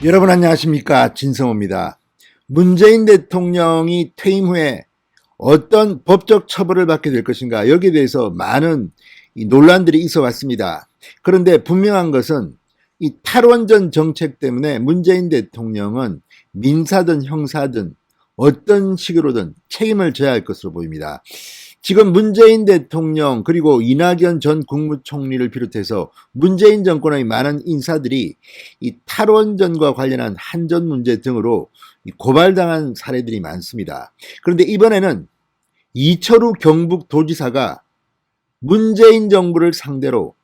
여러분 안녕하십니까, 진성호입니다. 문재인 대통령이 퇴임 후에 어떤 법적 처벌을 받게 될 것인가, 여기에 대해서 많은 논란들이 있어 왔습니다. 그런데 분명한 것은 이 탈원전 정책 때문에 문재인 대통령은 민사든 형사든 어떤 식으로든 책임을 져야 할 것으로 보입니다. 지금 문재인 대통령 그리고 이낙연 전 국무총리를 비롯해서 문재인 정권의 많은 인사들이 이 탈원전과 관련한 한전 문제 등으로 고발당한 사례들이 많습니다. 그런데 이번에는 이철우 경북도지사가 문재인 정부를 상대로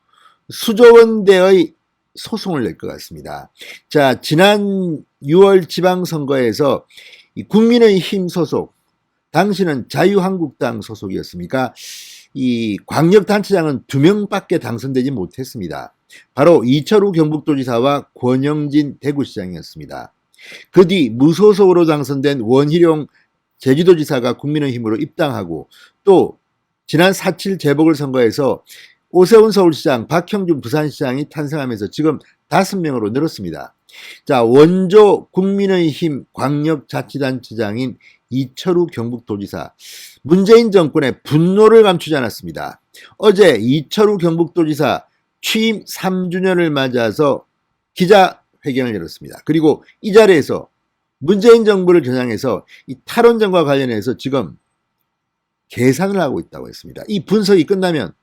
수조원대의 소송을 낼 것 같습니다. 자, 지난 6월 지방선거에서 국민의힘 소속, 당시는 자유한국당 소속이었습니까? 이 광역단체장은 2명밖에 당선되지 못했습니다. 바로 이철우 경북도지사와 권영진 대구시장이었습니다. 그 뒤 무소속으로 당선된 원희룡 제주도지사가 국민의힘으로 입당하고, 또 지난 4.7 재보궐선거에서 오세훈 서울시장, 박형준 부산시장이 탄생하면서 지금 5명으로 늘었습니다. 자, 원조 국민의힘 광역자치단체장인 이철우 경북도지사, 문재인 정권의 분노를 감추지 않았습니다. 어제 이철우 경북도지사 취임 3주년을 맞아서 기자회견을 열었습니다. 그리고 이 자리에서 문재인 정부를 겨냥해서 이 탈원전과 관련해서 지금 계산을 하고 있다고 했습니다. 이 분석이 끝나면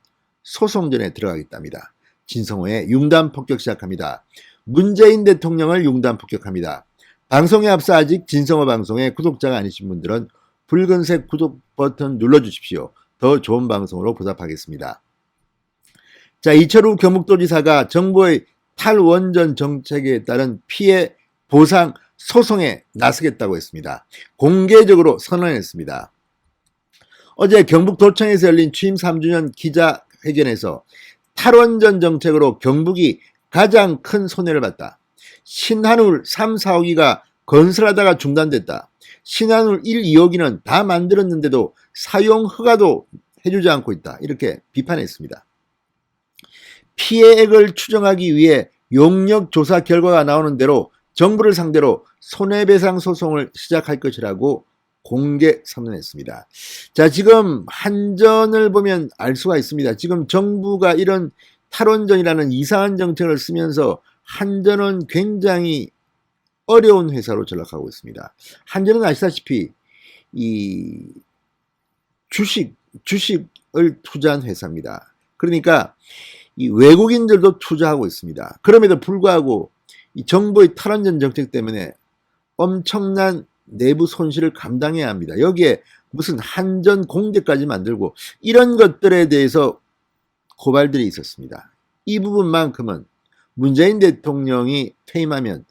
소송전에 들어가겠답니다. 진성호의 융단 폭격 시작합니다. 문재인 대통령을 융단 폭격합니다. 방송에 앞서 아직 진성호 방송의 구독자가 아니신 분들은 붉은색 구독 버튼 눌러주십시오. 더 좋은 방송으로 보답하겠습니다. 자, 이철우 경북도지사가 정부의 탈원전 정책에 따른 피해 보상 소송에 나서겠다고 했습니다. 공개적으로 선언했습니다. 어제 경북도청에서 열린 취임 3주년 기자회견에서 탈원전 정책으로 경북이 가장 큰 손해를 봤다. 신한울 3, 4호기가 건설하다가 중단됐다. 신한울 1, 2호기는 다 만들었는데도 사용 허가도 해주지 않고 있다. 이렇게 비판했습니다. 피해액을 추정하기 위해 용역 조사 결과가 나오는 대로 정부를 상대로 손해배상 소송을 시작할 것이라고 공개 선언했습니다. 자, 지금 한전을 보면 알 수가 있습니다. 지금 정부가 이런 탈원전이라는 이상한 정책을 쓰면서 한전은 굉장히 어려운 회사로 전락하고 있습니다. 한전은 아시다시피 이 주식을 투자한 회사입니다. 그러니까 이 외국인들도 투자하고 있습니다. 그럼에도 불구하고 이 정부의 탈원전 정책 때문에 엄청난 내부 손실을 감당해야 합니다. 여기에 무슨 한전 공대까지 만들고 이런 것들에 대해서 고발들이 있었습니다. 이 부분만큼은 문재인 대통령이 퇴임하면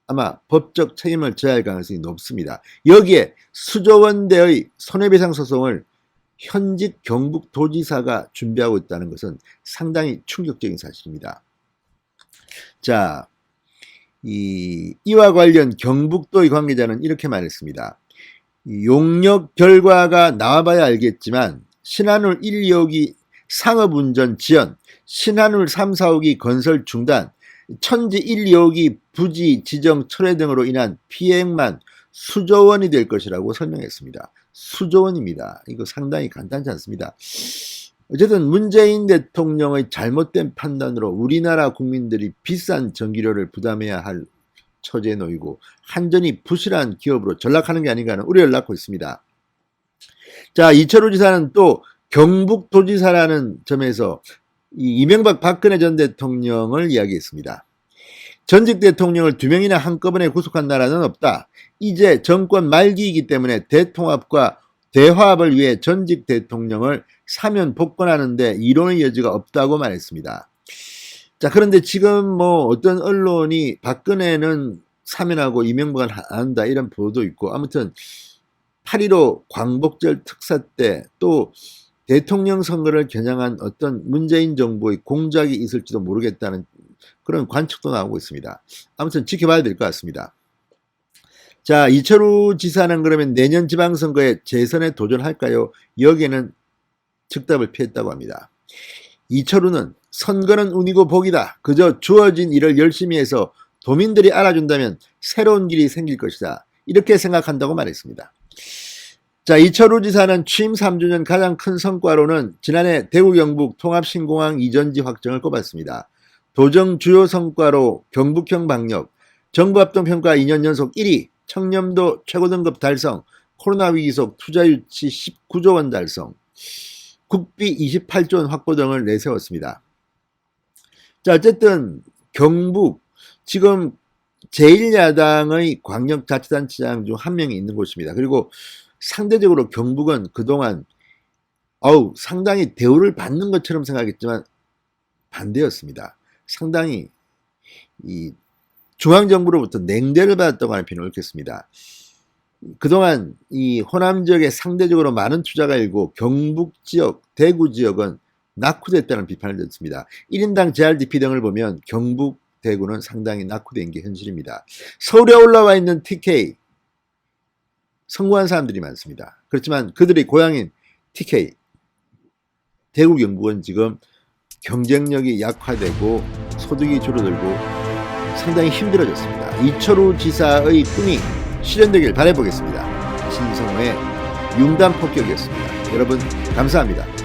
아마 법적 책임을 져야 할 가능성이 높습니다. 여기에 수조원대의 손해배상 소송을 현직 경북도지사가 준비하고 있다는 것은 상당히 충격적인 사실입니다. 자, 이와 관련 경북도의 관계자는 이렇게 말했습니다. 용역 결과가 나와봐야 알겠지만 신한울 1, 2호기 상업운전 지연, 신한울 3, 4호기 건설 중단, 천지 1, 2호기 부지 지정 철회 등으로 인한 피해액만 수조원이 될 것이라고 설명했습니다. 수조원입니다. 이거 상당히 간단치 않습니다. 어쨌든 문재인 대통령의 잘못된 판단으로 우리나라 국민들이 비싼 전기료를 부담해야 할 처지에 놓이고 한전이 부실한 기업으로 전락하는 게 아닌가 하는 우려를 낳고 있습니다. 자, 이철우 지사는 또 경북도지사라는 점에서 이명박 박근혜 전 대통령을 이야기했습니다. 전직 대통령을 2명이나 한꺼번에 구속한 나라는 없다. 이제 정권 말기이기 때문에 대통합과 대화합을 위해 전직 대통령을 사면 복권하는데 이론의 여지가 없다고 말했습니다. 자, 그런데 지금 뭐 어떤 언론이 박근혜는 사면하고 이명박은 안 한다 이런 보도 있고, 아무튼 8.15 광복절 특사 때 또 대통령 선거를 겨냥한 어떤 문재인 정부의 공작이 있을지도 모르겠다는 그런 관측도 나오고 있습니다. 아무튼 지켜봐야 될 것 같습니다. 자, 이철우 지사는 그러면 내년 지방선거에 재선에 도전할까요? 여기에는 즉답을 피했다고 합니다. 이철우는 선거는 운이고 복이다. 그저 주어진 일을 열심히 해서 도민들이 알아준다면 새로운 길이 생길 것이다. 이렇게 생각한다고 말했습니다. 자, 이철우 지사는 취임 3주년 가장 큰 성과로는 지난해 대구 경북 통합신공항 이전지 확정을 꼽았습니다. 도정 주요 성과로 경북형 방역, 정부합동평가 2년 연속 1위, 청렴도 최고등급 달성, 코로나 위기 속 투자 유치 19조 원 달성, 국비 28조 원 확보 등을 내세웠습니다. 자, 어쨌든 경북 지금 제1야당의 광역자치단체장 중 한 명이 있는 곳입니다. 그리고 상대적으로 경북은 그동안 상당히 대우를 받는 것처럼 생각했지만 반대였습니다. 상당히 이 중앙정부로부터 냉대를 받았다고 하는 표현을 옳겠습니다. 그동안 이 호남 지역에 상대적으로 많은 투자가 일고 경북 지역, 대구 지역은 낙후됐다는 비판을 듣습니다. 1인당 JRDP 등을 보면 경북, 대구는 상당히 낙후된 게 현실입니다. 서울에 올라와 있는 TK 성공한 사람들이 많습니다. 그렇지만 그들의 고향인 TK, 대구 경북은 지금 경쟁력이 약화되고 소득이 줄어들고 상당히 힘들어졌습니다. 이철우 지사의 꿈이 실현되길 바라보겠습니다. 신성호의 융단 폭격이었습니다. 여러분 감사합니다.